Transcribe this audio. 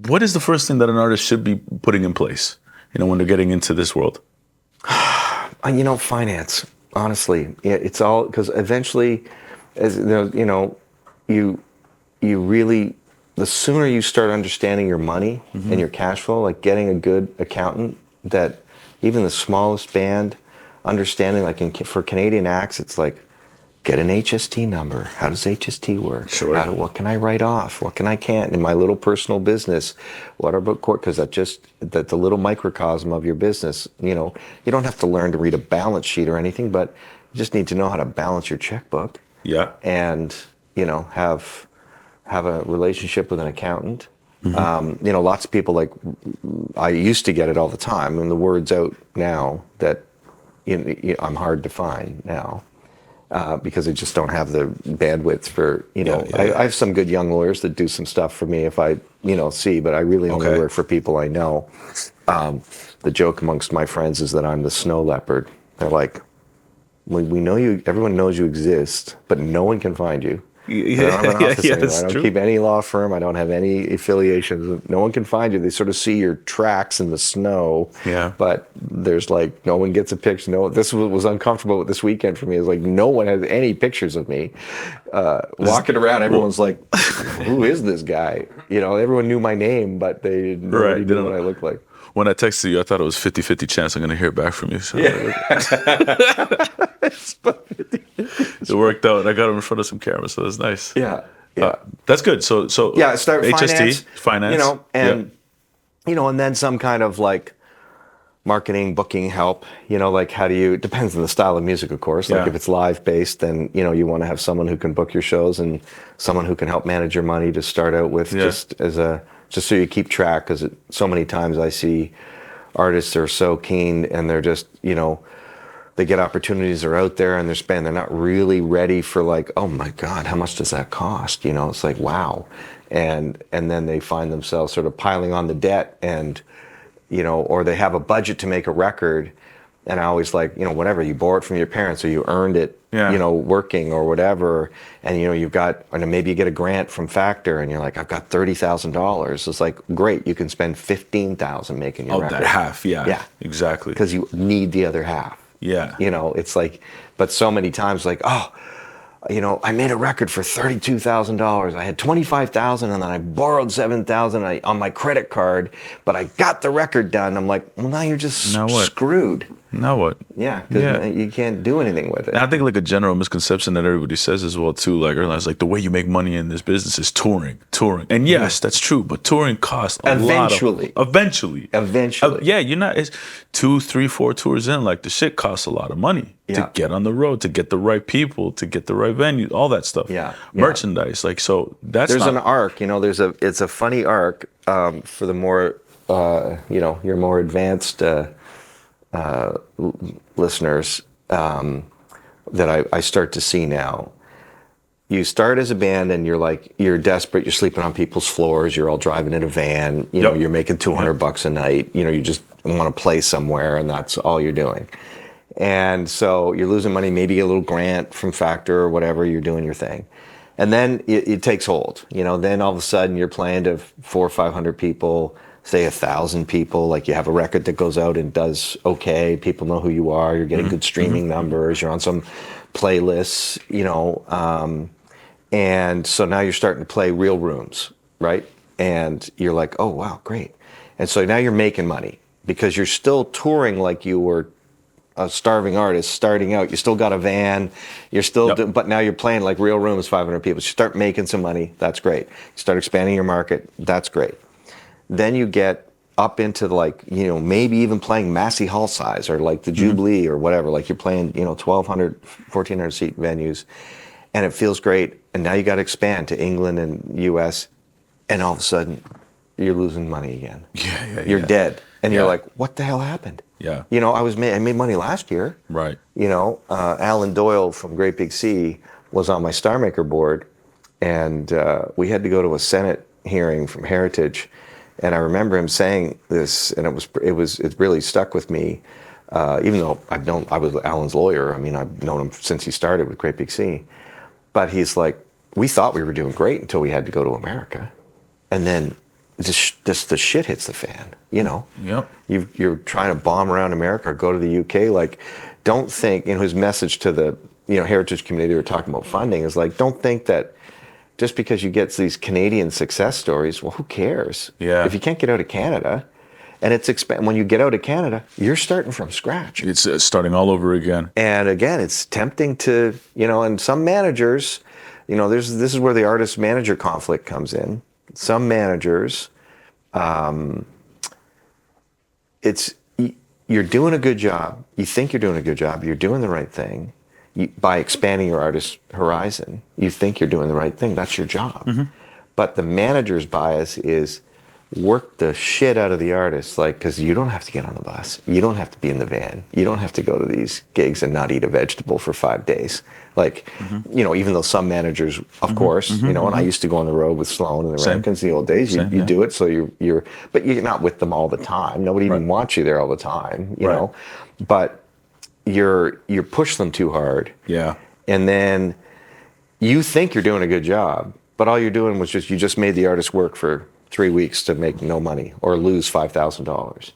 what is the first thing that an artist should be putting in place, when they're getting into this world? Finance. Honestly, it's all because eventually, as you really, the sooner you start understanding your money and your cash flow, like getting a good accountant that even the smallest band, understanding for Canadian acts, it's like, get an HST number. How does HST work? Sure. What can I write off? What can I can't? In my little personal business, what about court? Because that's the little microcosm of your business. You don't have to learn to read a balance sheet or anything, but you just need to know how to balance your checkbook. Yeah. And, have a relationship with an accountant. Lots of people, like, I used to get it all the time, and the word's out now that I'm hard to find now. Because I just don't have the bandwidth for, I have some good young lawyers that do some stuff for me if I, see, but I really only work for people I know. The joke amongst my friends is that I'm the snow leopard. They're like, we know you, everyone knows you exist, but no one can find you. I don't have an office anymore. I don't keep any law firm. I don't have any affiliations. No one can find you. They sort of see your tracks in the snow. Yeah. But there's no one gets a picture. No, this was uncomfortable this weekend for me. It's like no one has any pictures of me. Walking around, everyone's like, who is this guy? Everyone knew my name, but they didn't know what I looked like. When I texted you, I thought it was 50-50 chance I'm going to hear back from you. So it worked out. I got him in front of some cameras, so that's nice. Yeah. That's good. So start HST, finance, and then some kind of marketing, booking help. How do you? It depends on the style of music, of course. If it's live based, then you want to have someone who can book your shows and someone who can help manage your money to start out with, just so you keep track. Because so many times I see artists are so keen and they're just they get opportunities, are out there and they're not really ready for oh my God, how much does that cost? It's like, wow. And then they find themselves sort of piling on the debt and, or they have a budget to make a record. And I always whatever, you borrow it from your parents or you earned it, working or whatever. And, and maybe you get a grant from Factor and you're like, I've got $30,000. It's like, great, you can spend $15,000 making your record. That half, yeah, exactly. Because you need the other half. Yeah. It's like, but so many times I made a record for $32,000. I had $25,000 and then I borrowed $7,000 on my credit card, but I got the record done. I'm like, well, now you're just screwed. Now what? Yeah, because you can't do anything with it. And I think a general misconception that everybody says as well too, the way you make money in this business is touring. And yes, that's true, but touring costs a lot. Eventually. You're not. It's 2, 3, 4 tours in. The shit costs a lot of money to get on the road, to get the right people, to get the right venue, all that stuff. Merchandise. So that's there's an arc. It's a funny arc for the more your more advanced listeners that I start to see now. You start as a band and you're desperate, you're sleeping on people's floors, you're all driving in a van, you're making $200 a night, you just want to play somewhere and that's all you're doing. And so you're losing money, maybe get a little grant from Factor or whatever, you're doing your thing. And then it takes hold, then all of a sudden you're playing to 400 or 500 people, say 1,000 people, you have a record that goes out and does okay, people know who you are, you're getting good streaming numbers, you're on some playlists, and so now you're starting to play real rooms, right? And you're like, oh wow, great. And so now you're making money because you're still touring like you were a starving artist starting out. You still got a van, you're still but now you're playing real rooms, 500 people. So you start making some money, that's great. You start expanding your market, that's great. Then you get up into maybe even playing Massey Hall size or the Jubilee or whatever. You're playing 1,200, 1,400 seat venues, and it feels great. And now you got to expand to England and U.S. And all of a sudden, you're losing money again. You're dead, and you're like, what the hell happened? Yeah. I made money last year. Right. Alan Doyle from Great Big Sea was on my Star Maker board, and we had to go to a Senate hearing from Heritage. And I remember him saying this, and it really stuck with me, even though I was Alan's lawyer. I've known him since he started with Great Big Sea. But he's like, we thought we were doing great until we had to go to America. And then just the shit hits the fan, you know. Yep. You're trying to bomb around America or go to the UK. Like, don't think, his message to the, heritage community we're talking about funding is like, don't think that just because you get these Canadian success stories, well, who cares? Yeah. If you can't get out of Canada, and when you get out of Canada, you're starting from scratch. It's starting all over again. And again, it's tempting to, and some managers, this is where the artist-manager conflict comes in. Some managers, you're doing a good job. You think you're doing a good job. You're doing the right thing. By expanding your artist horizon, you think you're doing the right thing. That's your job. Mm-hmm. But the manager's bias is work the shit out of the artist, because you don't have to get on the bus. You don't have to be in the van. You don't have to go to these gigs and not eat a vegetable for 5 days. Even though some managers, of course, and I used to go on the road with Sloan and the Rampkins in the old days, you do it so but you're not with them all the time. Nobody even wants you there all the time, you know. But you push them too hard. Yeah. And then you think you're doing a good job, but all you're doing was you just made the artist work for 3 weeks to make no money or lose $5,000.